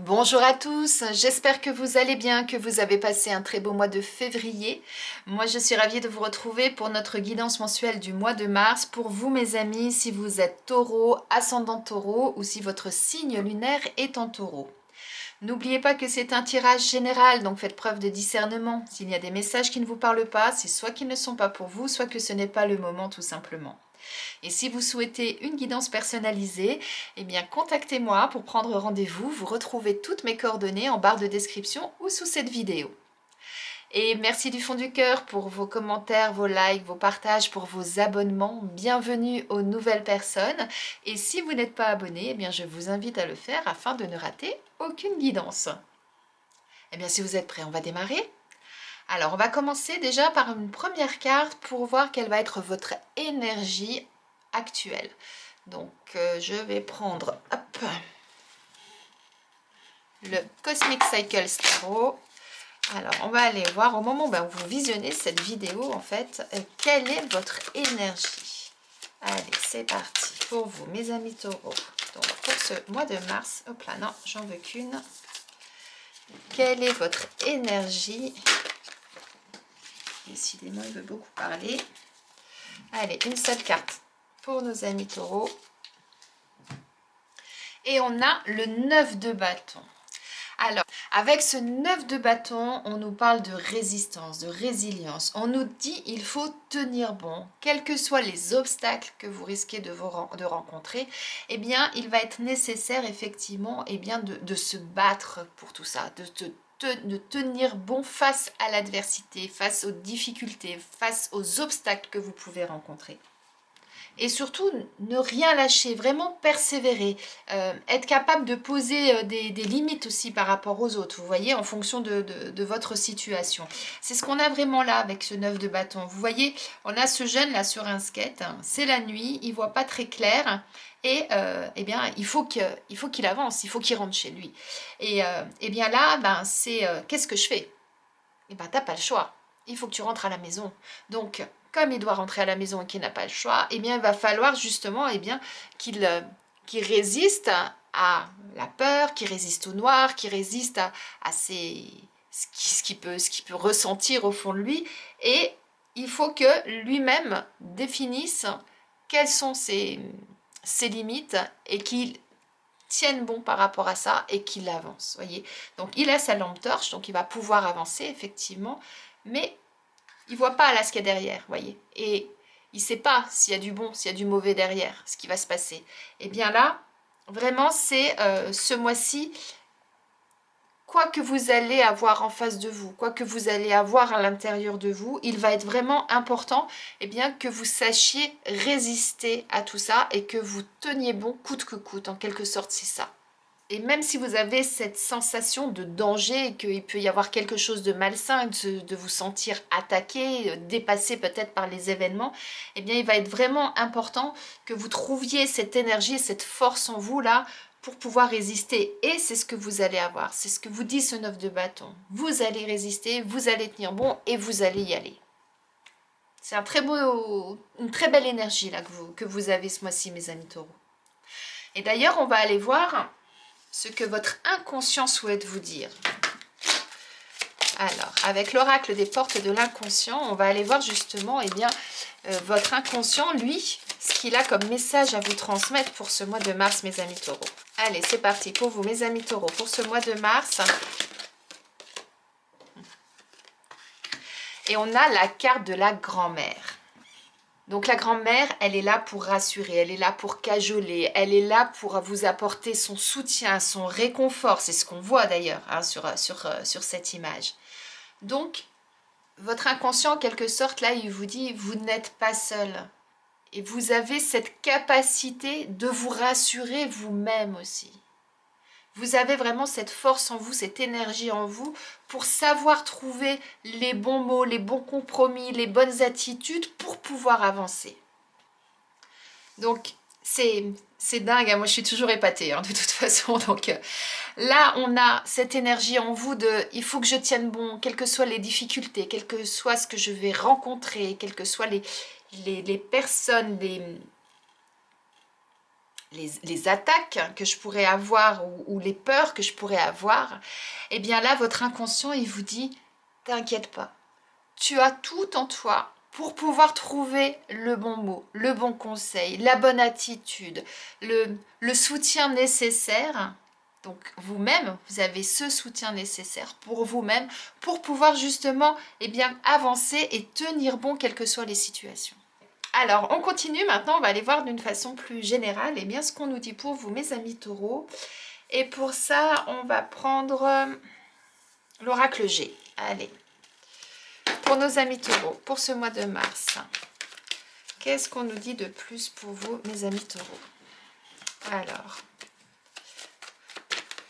Bonjour à tous, j'espère que vous allez bien, que vous avez passé un très beau mois de février. Moi je suis ravie de vous retrouver pour notre guidance mensuelle du mois de mars. Pour vous mes amis, si vous êtes taureau, ascendant taureau ou si votre signe lunaire est en taureau. N'oubliez pas que c'est un tirage général, donc faites preuve de discernement. S'il y a des messages qui ne vous parlent pas, c'est soit qu'ils ne sont pas pour vous, soit que ce n'est pas le moment tout simplement. Et si vous souhaitez une guidance personnalisée, eh bien contactez-moi pour prendre rendez-vous. Vous retrouvez toutes mes coordonnées en barre de description ou sous cette vidéo. Et merci du fond du cœur pour vos commentaires, vos likes, vos partages, pour vos abonnements. Bienvenue aux nouvelles personnes. Et si vous n'êtes pas abonné, eh bien je vous invite à le faire afin de ne rater aucune guidance. Eh bien si vous êtes prêts, on va démarrer. Alors on va commencer déjà par une première carte pour voir quelle va être votre énergie actuelle. Donc je vais prendre le Cosmic Cycle Tarot. Alors on va aller voir au moment où vous visionnez cette vidéo en fait, quelle est votre énergie. Allez, c'est parti pour vous mes amis taureaux. Donc pour ce mois de mars, hop là, non, j'en veux qu'une. Quelle est votre énergie? Décidément, il veut beaucoup parler. Allez, une seule carte pour nos amis taureaux. Et on a le 9 de bâton. Alors, avec ce 9 de bâton, on nous parle de résistance, de résilience. On nous dit il faut tenir bon, quels que soient les obstacles que vous risquez de rencontrer, eh bien, il va être nécessaire effectivement de se battre pour tout ça, de tenir bon face à l'adversité, face aux difficultés, face aux obstacles que vous pouvez rencontrer. Et surtout, ne rien lâcher, vraiment persévérer, être capable de poser des limites aussi par rapport aux autres, vous voyez, en fonction de votre situation. C'est ce qu'on a vraiment là avec ce 9 de bâton. Vous voyez, on a ce jeune là sur un skate, hein, c'est la nuit, il voit pas très clair, et eh bien, il faut qu'il avance, il faut qu'il rentre chez lui. Et eh bien là, c'est qu'est-ce que je fais? Eh bien, t'as pas le choix. Il faut que tu rentres à la maison. Donc, comme il doit rentrer à la maison et qu'il n'a pas le choix, eh bien, il va falloir justement qu'il résiste à la peur, qu'il résiste au noir, qu'il résiste ce qu'il peut ressentir au fond de lui. Et il faut que lui-même définisse quelles sont ses limites et qu'il tienne bon par rapport à ça et qu'il avance, voyez. Donc il a sa lampe torche, donc il va pouvoir avancer effectivement, mais il voit pas là ce qu'il y a derrière, voyez. Et il sait pas s'il y a du bon, s'il y a du mauvais derrière, ce qui va se passer. Et bien là, vraiment c'est ce mois-ci, quoi que vous allez avoir en face de vous, quoi que vous allez avoir à l'intérieur de vous, il va être vraiment important que vous sachiez résister à tout ça et que vous teniez bon coûte que coûte, en quelque sorte c'est ça. Et même si vous avez cette sensation de danger et qu'il peut y avoir quelque chose de malsain, de vous sentir attaqué, dépassé peut-être par les événements, eh bien il va être vraiment important que vous trouviez cette énergie, cette force en vous là pour pouvoir résister. Et c'est ce que vous allez avoir, c'est ce que vous dit ce 9 de bâton. Vous allez résister, vous allez tenir bon et vous allez y aller. C'est une très belle énergie là que vous avez ce mois-ci mes amis taureaux. Et d'ailleurs on va aller voir ce que votre inconscient souhaite vous dire. Alors, avec l'oracle des portes de l'inconscient, on va aller voir justement votre inconscient, lui, ce qu'il a comme message à vous transmettre pour ce mois de mars, mes amis taureaux. Allez, c'est parti pour vous, mes amis taureaux, pour ce mois de mars. Et on a la carte de la grand-mère. Donc la grand-mère, elle est là pour rassurer, elle est là pour cajoler, elle est là pour vous apporter son soutien, son réconfort. C'est ce qu'on voit d'ailleurs hein, sur cette image. Donc, votre inconscient, en quelque sorte, là, il vous dit, vous n'êtes pas seul. Et vous avez cette capacité de vous rassurer vous-même aussi. Vous avez vraiment cette force en vous, cette énergie en vous pour savoir trouver les bons mots, les bons compromis, les bonnes attitudes pour pouvoir avancer. Donc, c'est dingue, hein. Moi je suis toujours épatée hein, de toute façon. Donc là, on a cette énergie en vous de il faut que je tienne bon, quelles que soient les difficultés, quel que soit ce que je vais rencontrer, quelles que soient les personnes, les attaques que je pourrais avoir ou les peurs que je pourrais avoir, eh bien là, votre inconscient, il vous dit, t'inquiète pas, tu as tout en toi pour pouvoir trouver le bon mot, le bon conseil, la bonne attitude, le soutien nécessaire. Donc vous-même, vous avez ce soutien nécessaire pour vous-même, pour pouvoir justement eh bien, avancer et tenir bon quelles que soient les situations. Alors, on continue maintenant, on va aller voir d'une façon plus générale eh bien, ce qu'on nous dit pour vous, mes amis taureaux. Et pour ça, on va prendre l'oracle G. Allez, pour nos amis taureaux, pour ce mois de mars, qu'est-ce qu'on nous dit de plus pour vous, mes amis taureaux? Alors,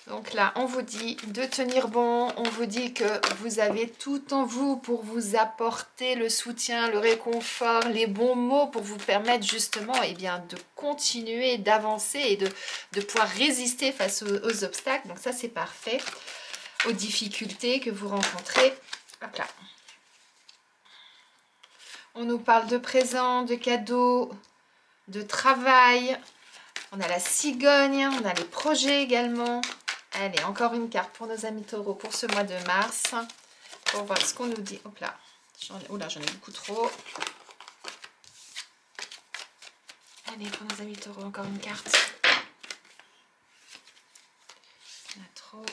donc là, on vous dit de tenir bon, on vous dit que vous avez tout en vous pour vous apporter le soutien, le réconfort, les bons mots pour vous permettre justement eh bien, de continuer, d'avancer et de pouvoir résister face aux obstacles. Donc ça, c'est parfait. Aux difficultés que vous rencontrez. Hop là. On nous parle de présents, de cadeaux, de travail. On a la cigogne, on a les projets également. Allez, encore une carte pour nos amis taureaux pour ce mois de mars. Pour voir ce qu'on nous dit. Hop là. Oula, j'en ai beaucoup trop. Allez, pour nos amis taureaux, encore une carte. On a trop.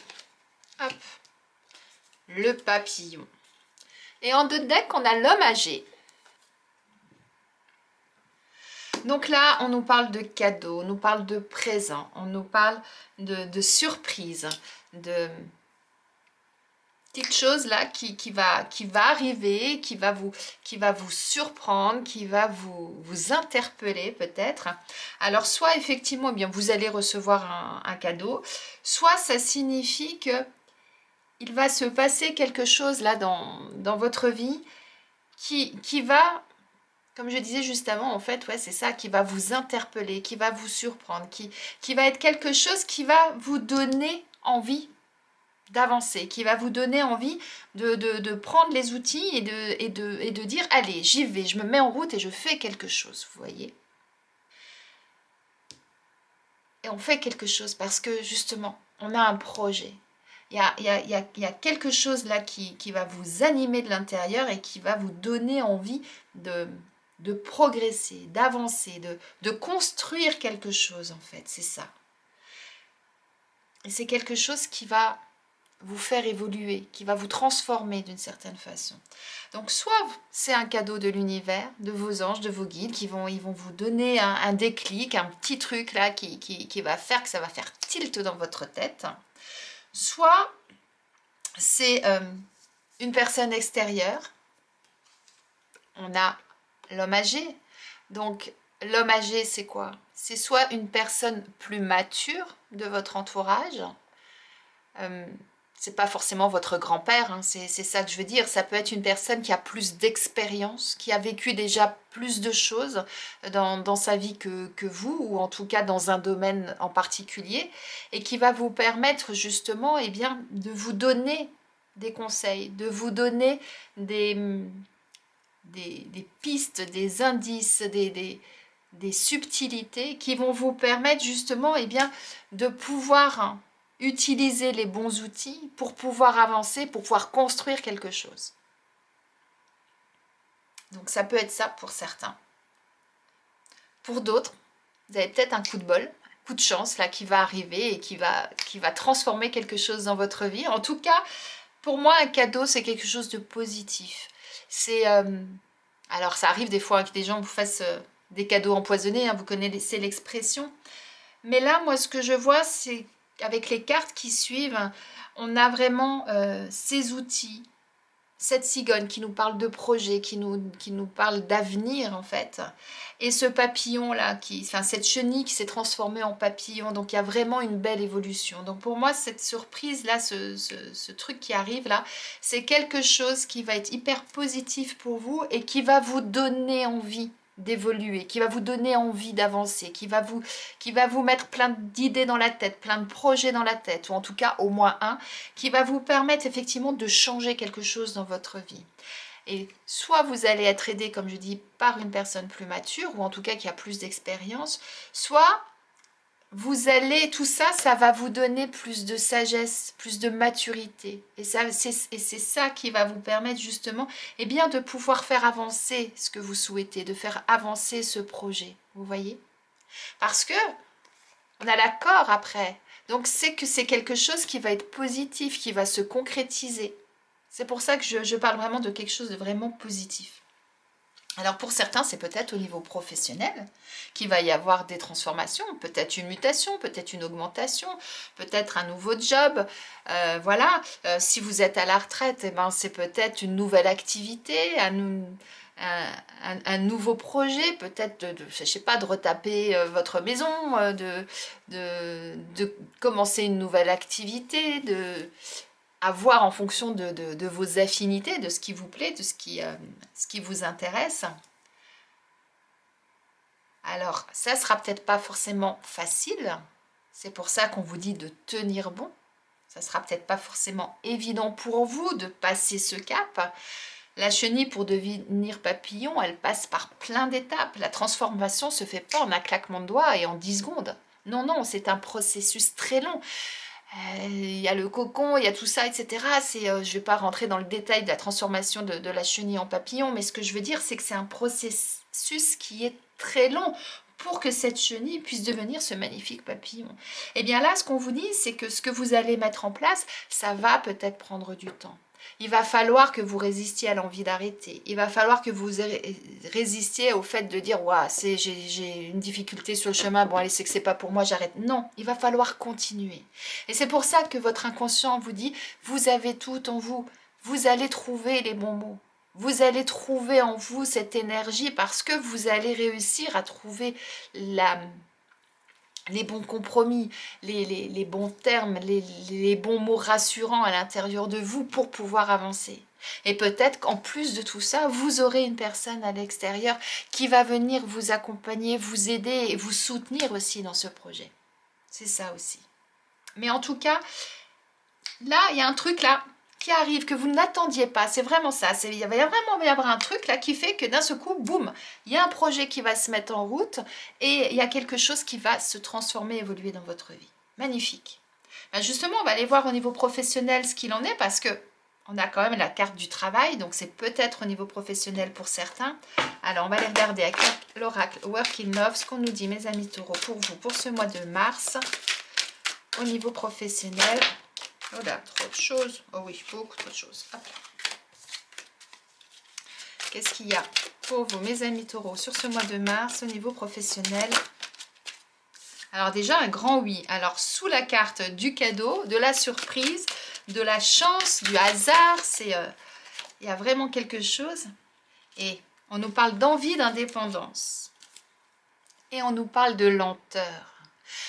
Hop. Le papillon. Et en deux decks, on a l'homme âgé. Donc là, on nous parle de cadeaux, on nous parle de présents, on nous parle de surprises, de petites choses là qui va arriver, qui va vous surprendre, qui va vous interpeller peut-être. Alors soit effectivement, eh bien, vous allez recevoir un cadeau, soit ça signifie que il va se passer quelque chose là dans votre vie qui va... Comme je disais juste avant, en fait, ouais, c'est ça qui va vous interpeller, qui va vous surprendre, qui va être quelque chose qui va vous donner envie d'avancer, qui va vous donner envie de prendre les outils et de dire « Allez, j'y vais, je me mets en route et je fais quelque chose », vous voyez. Et on fait quelque chose parce que, justement, on a un projet. Il y a quelque chose là qui va vous animer de l'intérieur et qui va vous donner envie de progresser, d'avancer, de construire quelque chose en fait, c'est ça. Et c'est quelque chose qui va vous faire évoluer, qui va vous transformer d'une certaine façon. Donc soit c'est un cadeau de l'univers, de vos anges, de vos guides, ils vont vous donner un déclic, un petit truc là qui va faire que ça va faire tilt dans votre tête. Soit c'est une personne extérieure. On a l'homme âgé. Donc l'homme âgé, c'est quoi? C'est soit une personne plus mature de votre entourage. C'est pas forcément votre grand-père, hein, c'est ça que je veux dire. Ça peut être une personne qui a plus d'expérience, qui a vécu déjà plus de choses dans sa vie que vous, ou en tout cas dans un domaine en particulier, et qui va vous permettre justement eh bien, de vous donner des conseils, de vous donner des pistes, des indices, des subtilités qui vont vous permettre justement eh bien, de pouvoir utiliser les bons outils pour pouvoir avancer, pour pouvoir construire quelque chose. Donc ça peut être ça pour certains. Pour d'autres, vous avez peut-être un coup de bol, un coup de chance là qui va arriver et qui va transformer quelque chose dans votre vie. En tout cas, pour moi, un cadeau, c'est quelque chose de positif. C'est... alors ça arrive des fois que des gens vous fassent des cadeaux empoisonnés, hein, vous connaissez l'expression. Mais là, moi, ce que je vois, c'est avec les cartes qui suivent, on a vraiment ces outils, cette cigogne qui nous parle de projet, qui nous parle d'avenir en fait. Et ce papillon là, cette chenille qui s'est transformée en papillon, donc il y a vraiment une belle évolution. Donc pour moi, cette surprise là, ce truc qui arrive là, c'est quelque chose qui va être hyper positif pour vous et qui va vous donner envie d'évoluer, qui va vous donner envie d'avancer, qui va vous mettre plein d'idées dans la tête, plein de projets dans la tête, ou en tout cas au moins un, qui va vous permettre effectivement de changer quelque chose dans votre vie. Et soit vous allez être aidé, comme je dis, par une personne plus mature, ou en tout cas qui a plus d'expérience, soit vous allez, tout ça, ça va vous donner plus de sagesse, plus de maturité. Et c'est ça qui va vous permettre justement, eh bien, de pouvoir faire avancer ce que vous souhaitez, de faire avancer ce projet. Vous voyez? Parce que on a l'accord après. Donc c'est que c'est quelque chose qui va être positif, qui va se concrétiser. C'est pour ça que je parle vraiment de quelque chose de vraiment positif. Alors pour certains, c'est peut-être au niveau professionnel qu'il va y avoir des transformations, peut-être une mutation, peut-être une augmentation, peut-être un nouveau job. Voilà, si vous êtes à la retraite, eh ben, c'est peut-être une nouvelle activité, un nouveau projet, peut-être je sais pas, de retaper votre maison, de commencer une nouvelle activité, à voir en fonction de vos affinités, de ce qui vous plaît, de ce qui vous intéresse. Alors, ça sera peut-être pas forcément facile. C'est pour ça qu'on vous dit de tenir bon. Ça sera peut-être pas forcément évident pour vous de passer ce cap. La chenille, pour devenir papillon, elle passe par plein d'étapes. La transformation se fait pas en un claquement de doigts et en 10 secondes. Non, non, c'est un processus très long. Il y a le cocon, il y a tout ça, etc. Je ne vais pas rentrer dans le détail de la transformation de la chenille en papillon, mais ce que je veux dire, c'est que c'est un processus qui est très long pour que cette chenille puisse devenir ce magnifique papillon. Et bien là, ce qu'on vous dit, c'est que ce que vous allez mettre en place, ça va peut-être prendre du temps. Il va falloir que vous résistiez à l'envie d'arrêter. Il va falloir que vous résistiez au fait de dire ouais, j'ai une difficulté sur le chemin, bon allez, c'est que c'est pas pour moi, j'arrête. Non, il va falloir continuer. Et c'est pour ça que votre inconscient vous dit vous avez tout en vous. Vous allez trouver les bons mots. Vous allez trouver en vous cette énergie parce que vous allez réussir à trouver les bons compromis, les bons termes, les bons mots rassurants à l'intérieur de vous pour pouvoir avancer. Et peut-être qu'en plus de tout ça, vous aurez une personne à l'extérieur qui va venir vous accompagner, vous aider et vous soutenir aussi dans ce projet. C'est ça aussi. Mais en tout cas, là, il y a un truc là qui arrive que vous n'attendiez pas. C'est vraiment ça. Il va vraiment y avoir un truc là qui fait que d'un seul coup, boum, il y a un projet qui va se mettre en route et il y a quelque chose qui va se transformer, évoluer dans votre vie. Magnifique. Ben justement, on va aller voir au niveau professionnel ce qu'il en est parce que on a quand même la carte du travail, donc c'est peut-être au niveau professionnel pour certains. Alors, on va aller regarder avec l'oracle Working Love ce qu'on nous dit, mes amis taureaux, pour vous, pour ce mois de mars, au niveau professionnel. Oh là, trop de choses. Oh oui, beaucoup trop de choses. Qu'est-ce qu'il y a pour vous, mes amis taureaux, sur ce mois de mars, au niveau professionnel? Alors déjà, un grand oui. Alors, sous la carte du cadeau, de la surprise, de la chance, du hasard, il y a vraiment quelque chose. Et on nous parle d'envie d'indépendance. Et on nous parle de lenteur.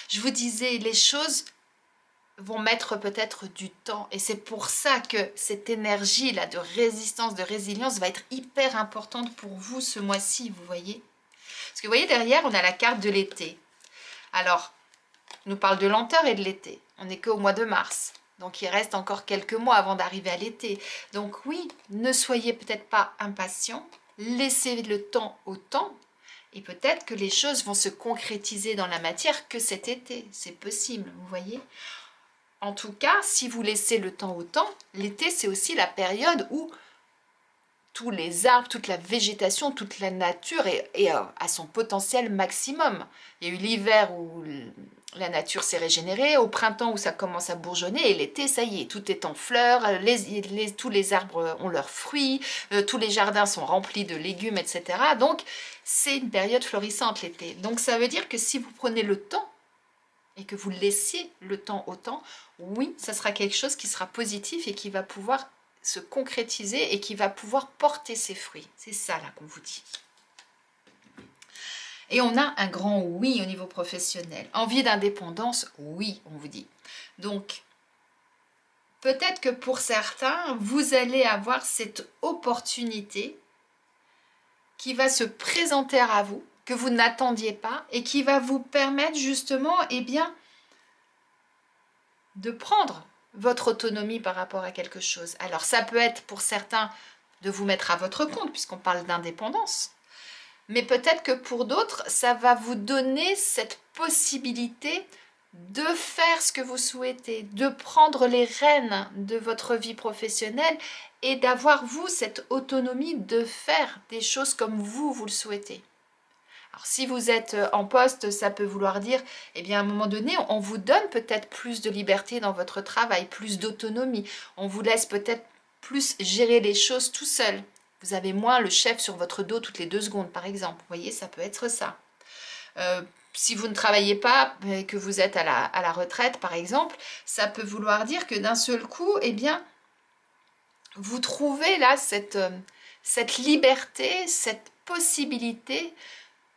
Je vous disais, les choses vont mettre peut-être du temps. Et c'est pour ça que cette énergie-là de résistance, de résilience va être hyper importante pour vous ce mois-ci, vous voyez. Parce que vous voyez, derrière, on a la carte de l'été. Alors, on nous parle de lenteur et de l'été. On n'est qu'au mois de mars. Donc, il reste encore quelques mois avant d'arriver à l'été. Donc, oui, ne soyez peut-être pas impatients. Laissez le temps au temps. Et peut-être que les choses vont se concrétiser dans la matière que cet été. C'est possible, vous voyez. En tout cas, si vous laissez le temps au temps, l'été, c'est aussi la période où tous les arbres, toute la végétation, toute la nature est à son potentiel maximum. Il y a eu l'hiver où la nature s'est régénérée, au printemps où ça commence à bourgeonner, et l'été, ça y est, tout est en fleurs, tous les arbres ont leurs fruits, tous les jardins sont remplis de légumes, etc. Donc, c'est une période florissante l'été. Donc, ça veut dire que si vous prenez le temps, et que vous laissiez le temps au temps, oui, ça sera quelque chose qui sera positif et qui va pouvoir se concrétiser et qui va pouvoir porter ses fruits. C'est ça là qu'on vous dit. Et on a un grand oui au niveau professionnel. Envie d'indépendance, oui, on vous dit. Donc, peut-être que pour certains, vous allez avoir cette opportunité qui va se présenter à vous, que vous n'attendiez pas, et qui va vous permettre justement, eh bien, de prendre votre autonomie par rapport à quelque chose. Alors ça peut être pour certains de vous mettre à votre compte, puisqu'on parle d'indépendance. Mais peut-être que pour d'autres, ça va vous donner cette possibilité de faire ce que vous souhaitez, de prendre les rênes de votre vie professionnelle et d'avoir, vous, cette autonomie de faire des choses comme vous le souhaitez. Alors, si vous êtes en poste, ça peut vouloir dire, eh bien, à un moment donné, on vous donne peut-être plus de liberté dans votre travail, plus d'autonomie. On vous laisse peut-être plus gérer les choses tout seul. Vous avez moins le chef sur votre dos toutes les 2 secondes, par exemple. Vous voyez, ça peut être ça. Si vous ne travaillez pas et que vous êtes à la retraite, par exemple, ça peut vouloir dire que d'un seul coup, eh bien, vous trouvez là cette liberté, cette possibilité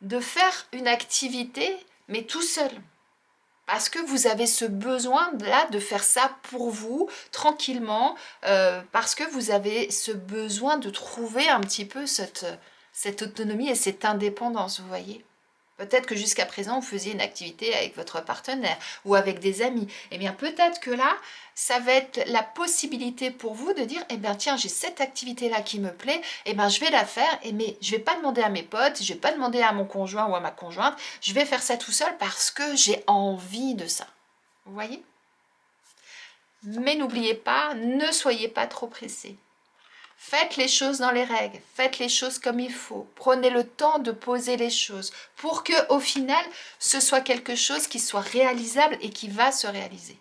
de faire une activité, mais tout seul. Parce que vous avez ce besoin là de faire ça pour vous, tranquillement, parce que vous avez ce besoin de trouver un petit peu cette autonomie et cette indépendance, vous voyez. Peut-être que jusqu'à présent, vous faisiez une activité avec votre partenaire ou avec des amis. Eh bien, peut-être que là, ça va être la possibilité pour vous de dire, eh bien, tiens, j'ai cette activité-là qui me plaît, eh bien, je vais la faire, mais je ne vais pas demander à mes potes, je ne vais pas demander à mon conjoint ou à ma conjointe, je vais faire ça tout seul parce que j'ai envie de ça. Vous voyez? Mais n'oubliez pas, ne soyez pas trop pressés. Faites les choses dans les règles, faites les choses comme il faut. Prenez le temps de poser les choses pour que, au final, ce soit quelque chose qui soit réalisable et qui va se réaliser.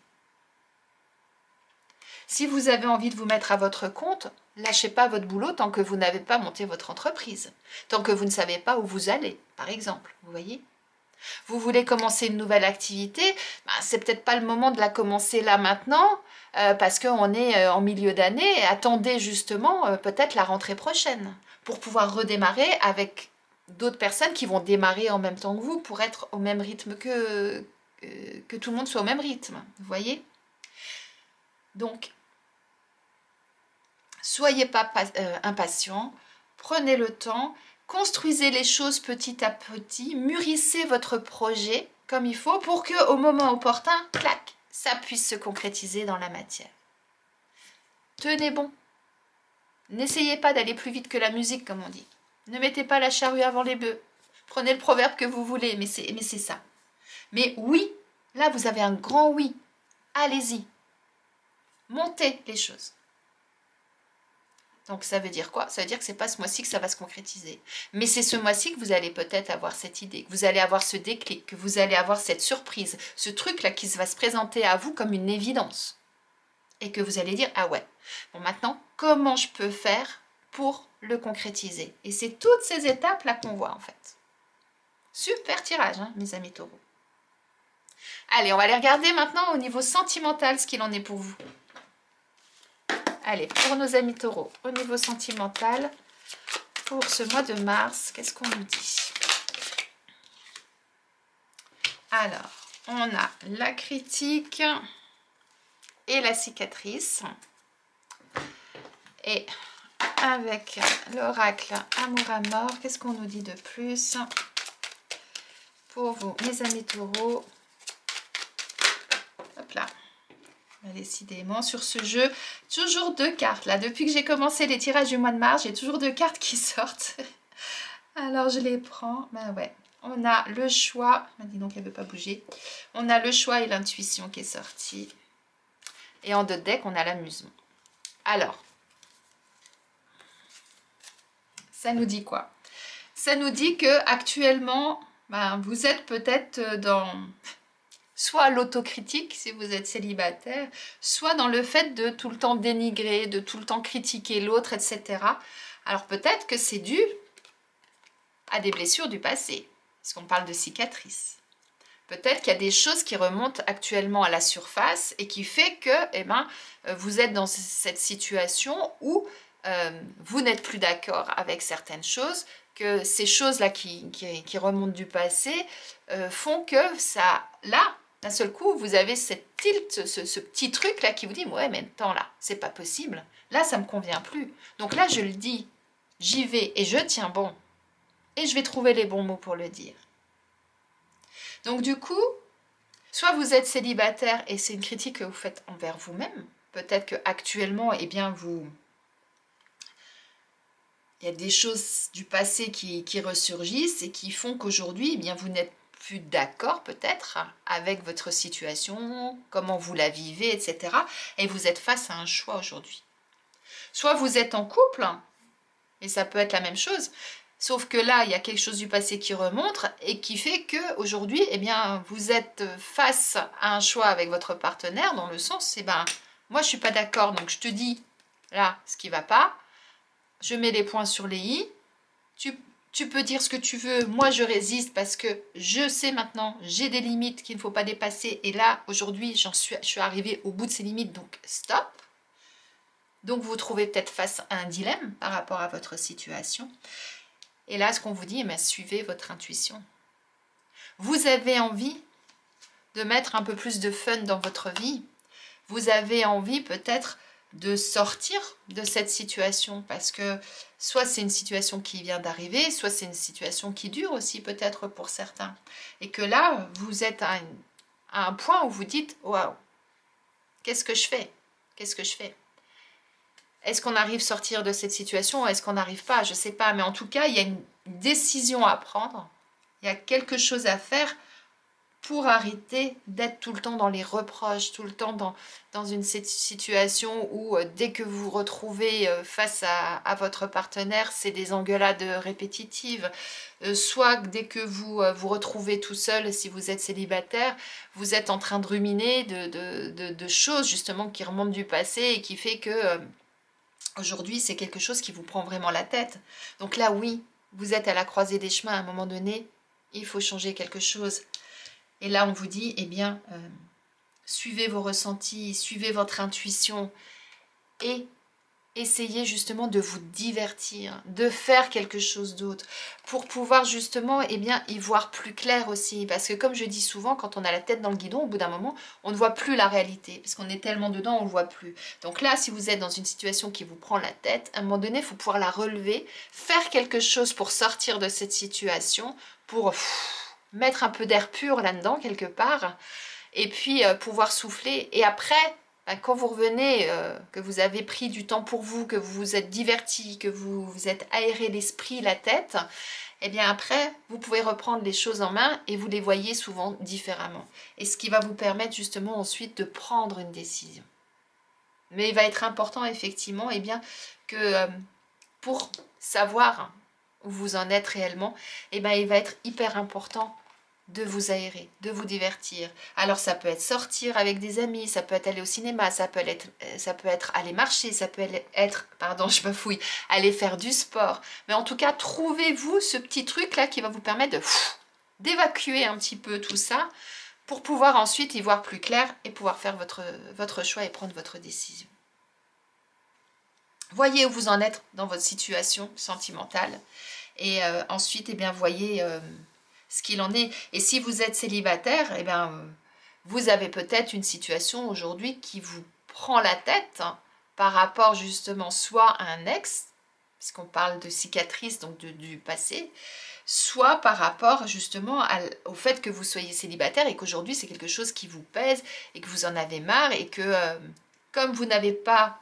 Si vous avez envie de vous mettre à votre compte, lâchez pas votre boulot tant que vous n'avez pas monté votre entreprise, tant que vous ne savez pas où vous allez, par exemple, vous voyez. Vous voulez commencer une nouvelle activité, c'est peut-être pas le moment de la commencer là maintenant, parce qu'on est en milieu d'année. Attendez justement peut-être la rentrée prochaine pour pouvoir redémarrer avec d'autres personnes qui vont démarrer en même temps que vous pour être au même rythme que tout le monde soit au même rythme. Vous voyez? Donc, soyez pas impatients, prenez le temps. Construisez les choses petit à petit, mûrissez votre projet comme il faut pour que, au moment opportun, clac, ça puisse se concrétiser dans la matière. Tenez bon. N'essayez pas d'aller plus vite que la musique, comme on dit. Ne mettez pas la charrue avant les bœufs. Prenez le proverbe que vous voulez, mais c'est ça. Mais oui, là vous avez un grand oui. Allez-y. Montez les choses. Donc ça veut dire quoi? Ça veut dire que c'est pas ce mois-ci que ça va se concrétiser. Mais c'est ce mois-ci que vous allez peut-être avoir cette idée, que vous allez avoir ce déclic, que vous allez avoir cette surprise, ce truc-là qui va se présenter à vous comme une évidence. Et que vous allez dire, ah ouais, bon maintenant, comment je peux faire pour le concrétiser? Et c'est toutes ces étapes-là qu'on voit en fait. Super tirage, hein, mes amis taureaux. Allez, on va aller regarder maintenant au niveau sentimental ce qu'il en est pour vous. Allez, pour nos amis taureaux, au niveau sentimental, pour ce mois de mars, qu'est-ce qu'on nous dit? Alors, on a la critique et la cicatrice. Et avec l'oracle Amour à mort, qu'est-ce qu'on nous dit de plus pour vous, mes amis taureaux? Hop là. Décidément, sur ce jeu, toujours 2 cartes. Là, depuis que j'ai commencé les tirages du mois de mars, j'ai toujours 2 cartes qui sortent. Alors, je les prends. Ben ouais. On a le choix. Dis donc, elle ne veut pas bouger. On a le choix et l'intuition qui est sorti. Et en 2 decks, on a l'amusement. Alors, ça nous dit quoi? Ça nous dit que actuellement, vous êtes peut-être dans soit l'autocritique si vous êtes célibataire, soit dans le fait de tout le temps dénigrer, de tout le temps critiquer l'autre, etc. Alors peut-être que c'est dû à des blessures du passé, parce qu'on parle de cicatrices. Peut-être qu'il y a des choses qui remontent actuellement à la surface et qui fait que vous êtes dans cette situation où vous n'êtes plus d'accord avec certaines choses, que ces choses-là qui remontent du passé font que ça, là, d'un seul coup, vous avez cette tilt, ce petit truc-là qui vous dit « Ouais, mais attends, là, c'est pas possible. Là, ça me convient plus. Donc là, je le dis, j'y vais et je tiens bon. Et je vais trouver les bons mots pour le dire. » Donc du coup, soit vous êtes célibataire et c'est une critique que vous faites envers vous-même. Peut-être qu'actuellement, eh bien, il y a des choses du passé qui ressurgissent et qui font qu'aujourd'hui, eh bien, vous n'êtes plus d'accord peut-être avec votre situation, comment vous la vivez, etc. Et vous êtes face à un choix aujourd'hui. Soit vous êtes en couple, et ça peut être la même chose, sauf que là, il y a quelque chose du passé qui remonte et qui fait que aujourd'hui, eh bien, vous êtes face à un choix avec votre partenaire dans le sens, eh ben, moi, je suis pas d'accord, donc je te dis là ce qui va pas. Je mets les points sur les i. Tu peux dire ce que tu veux. Moi, je résiste parce que je sais maintenant, j'ai des limites qu'il ne faut pas dépasser. Et là, aujourd'hui, je suis arrivée au bout de ces limites, donc stop. Donc, vous vous trouvez peut-être face à un dilemme par rapport à votre situation. Et là, ce qu'on vous dit, eh bien, suivez votre intuition. Vous avez envie de mettre un peu plus de fun dans votre vie. Vous avez envie peut-être de sortir de cette situation parce que soit c'est une situation qui vient d'arriver, soit c'est une situation qui dure aussi peut-être pour certains. Et que là, vous êtes à un point où vous dites « Waouh, qu'est-ce que je fais? Qu'est-ce que je fais ?» Est-ce qu'on arrive à sortir de cette situation? Est-ce qu'on n'arrive pas? Je ne sais pas. Mais en tout cas, il y a une décision à prendre. Il y a quelque chose à faire pour arrêter d'être tout le temps dans les reproches, tout le temps dans une situation où dès que vous vous retrouvez face à votre partenaire, c'est des engueulades répétitives. Soit dès que vous vous retrouvez tout seul, si vous êtes célibataire, vous êtes en train de ruminer de choses justement qui remontent du passé et qui fait que aujourd'hui c'est quelque chose qui vous prend vraiment la tête. Donc là oui, vous êtes à la croisée des chemins à un moment donné, il faut changer quelque chose. Et là, on vous dit, eh bien, suivez vos ressentis, suivez votre intuition et essayez justement de vous divertir, de faire quelque chose d'autre pour pouvoir justement, eh bien, y voir plus clair aussi. Parce que comme je dis souvent, quand on a la tête dans le guidon, au bout d'un moment, on ne voit plus la réalité. Parce qu'on est tellement dedans, on ne le voit plus. Donc là, si vous êtes dans une situation qui vous prend la tête, à un moment donné, il faut pouvoir la relever, faire quelque chose pour sortir de cette situation, pour mettre un peu d'air pur là-dedans quelque part et puis pouvoir souffler et après quand vous revenez, que vous avez pris du temps pour vous, que vous vous êtes diverti, que vous vous êtes aéré l'esprit, la tête, et bien après vous pouvez reprendre les choses en main et vous les voyez souvent différemment et ce qui va vous permettre justement ensuite de prendre une décision. Mais il va être important effectivement et bien que pour savoir où vous en êtes réellement, et ben il va être hyper important de vous aérer, de vous divertir. Alors ça peut être sortir avec des amis, ça peut être aller au cinéma, ça peut être aller marcher, ça peut être, pardon, je bafouille, aller faire du sport. Mais en tout cas, trouvez-vous ce petit truc là qui va vous permettre d'évacuer un petit peu tout ça pour pouvoir ensuite y voir plus clair et pouvoir faire votre choix et prendre votre décision. Voyez où vous en êtes dans votre situation sentimentale et ensuite, eh bien, voyez ce qu'il en est. Et si vous êtes célibataire, eh bien, vous avez peut-être une situation aujourd'hui qui vous prend la tête par rapport justement soit à un ex, puisqu'on parle de cicatrices, donc du passé, soit par rapport justement au fait que vous soyez célibataire et qu'aujourd'hui c'est quelque chose qui vous pèse et que vous en avez marre et que comme vous n'avez pas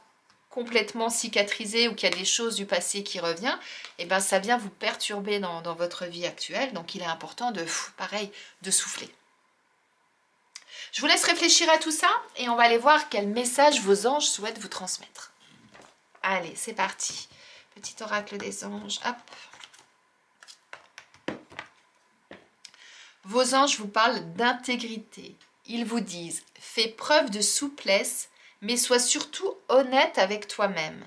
complètement cicatrisé ou qu'il y a des choses du passé qui reviennent, et ben ça vient vous perturber dans votre vie actuelle. Donc il est important pareil, de souffler. Je vous laisse réfléchir à tout ça et on va aller voir quel message vos anges souhaitent vous transmettre. Allez, c'est parti. Petit oracle des anges. Hop. Vos anges vous parlent d'intégrité. Ils vous disent, fais preuve de souplesse, mais sois surtout honnête avec toi-même.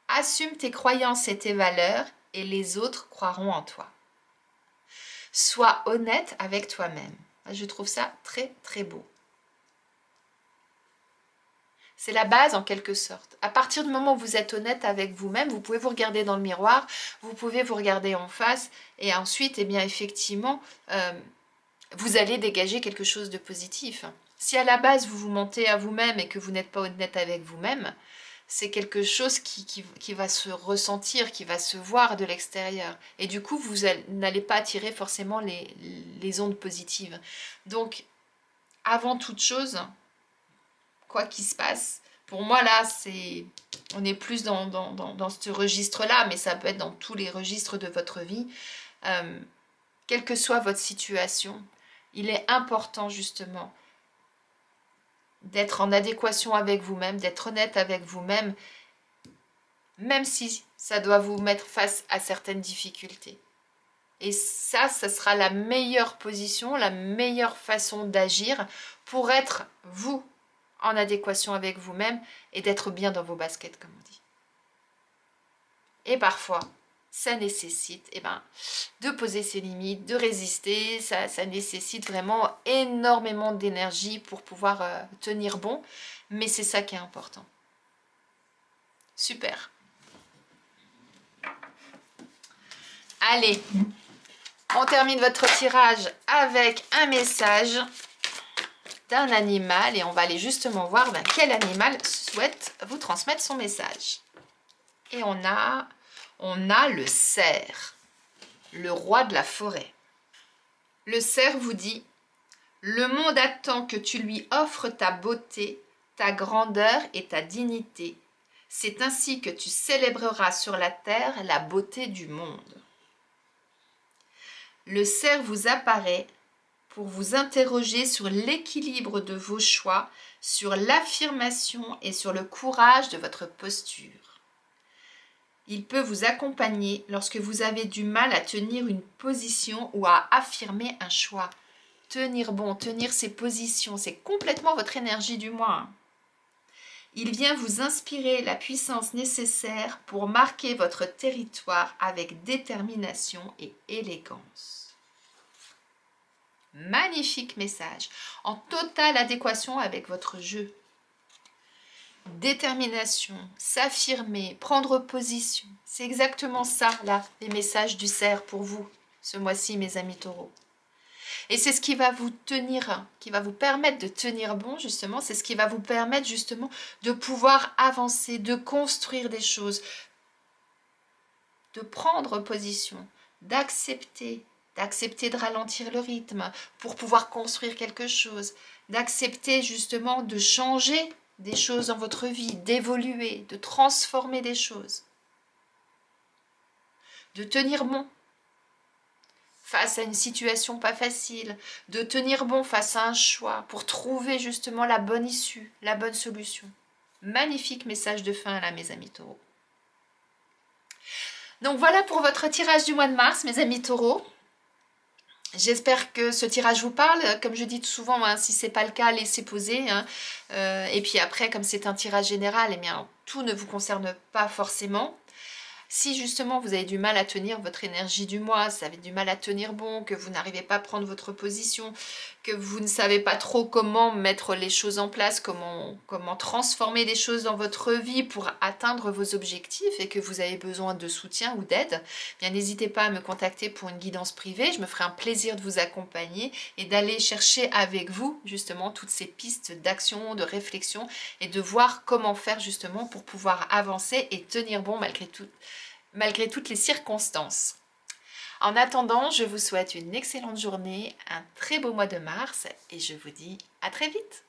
Assume tes croyances et tes valeurs et les autres croiront en toi. Sois honnête avec toi-même. Je trouve ça très très beau. C'est la base en quelque sorte. À partir du moment où vous êtes honnête avec vous-même, vous pouvez vous regarder dans le miroir, vous pouvez vous regarder en face et ensuite, eh bien effectivement, vous allez dégager quelque chose de positif. Si à la base vous vous mentez à vous-même et que vous n'êtes pas honnête avec vous-même, c'est quelque chose qui va se ressentir, qui va se voir de l'extérieur. Et du coup, vous n'allez pas attirer forcément les ondes positives. Donc, avant toute chose, quoi qu'il se passe, Pour moi, là, on est plus dans ce registre-là, mais ça peut être dans tous les registres de votre vie. Quelle que soit votre situation, il est important justement d'être en adéquation avec vous-même, d'être honnête avec vous-même, même si ça doit vous mettre face à certaines difficultés. Et ça sera la meilleure position, la meilleure façon d'agir pour être, vous, en adéquation avec vous-même et d'être bien dans vos baskets, comme on dit. Et parfois, ça nécessite de poser ses limites, de résister. Ça nécessite vraiment énormément d'énergie pour pouvoir tenir bon. Mais c'est ça qui est important. Super. Allez, on termine votre tirage avec un message d'un animal. Et on va aller justement voir quel animal souhaite vous transmettre son message. Et on a le cerf, le roi de la forêt. Le cerf vous dit « Le monde attend que tu lui offres ta beauté, ta grandeur et ta dignité. C'est ainsi que tu célébreras sur la terre la beauté du monde. » Le cerf vous apparaît pour vous interroger sur l'équilibre de vos choix, sur l'affirmation et sur le courage de votre posture. Il peut vous accompagner lorsque vous avez du mal à tenir une position ou à affirmer un choix. Tenir bon, tenir ses positions, c'est complètement votre énergie du mois. Il vient vous inspirer la puissance nécessaire pour marquer votre territoire avec détermination et élégance. Magnifique message, en totale adéquation avec votre jeu. Détermination, s'affirmer, prendre position. C'est exactement ça, là, les messages du cerf pour vous, ce mois-ci, mes amis taureaux. Et c'est ce qui va vous tenir, qui va vous permettre de tenir bon, justement. C'est ce qui va vous permettre, justement, de pouvoir avancer, de construire des choses, de prendre position, d'accepter de ralentir le rythme pour pouvoir construire quelque chose, d'accepter, justement, de changer des choses dans votre vie, d'évoluer, de transformer des choses, de tenir bon face à une situation pas facile, de tenir bon face à un choix pour trouver justement la bonne issue, la bonne solution. Magnifique message de fin là, mes amis taureaux. Donc voilà pour votre tirage du mois de mars, mes amis taureaux. J'espère que ce tirage vous parle. Comme je dis souvent, si ce n'est pas le cas, laissez poser. Et puis après, comme c'est un tirage général, eh bien, tout ne vous concerne pas forcément. Si justement vous avez du mal à tenir votre énergie du mois, si vous avez du mal à tenir bon, que vous n'arrivez pas à prendre votre position, que vous ne savez pas trop comment mettre les choses en place, comment transformer des choses dans votre vie pour atteindre vos objectifs et que vous avez besoin de soutien ou d'aide, bien n'hésitez pas à me contacter pour une guidance privée. Je me ferai un plaisir de vous accompagner et d'aller chercher avec vous justement toutes ces pistes d'action, de réflexion et de voir comment faire justement pour pouvoir avancer et tenir bon malgré toutes les circonstances. En attendant, je vous souhaite une excellente journée, un très beau mois de mars et je vous dis à très vite.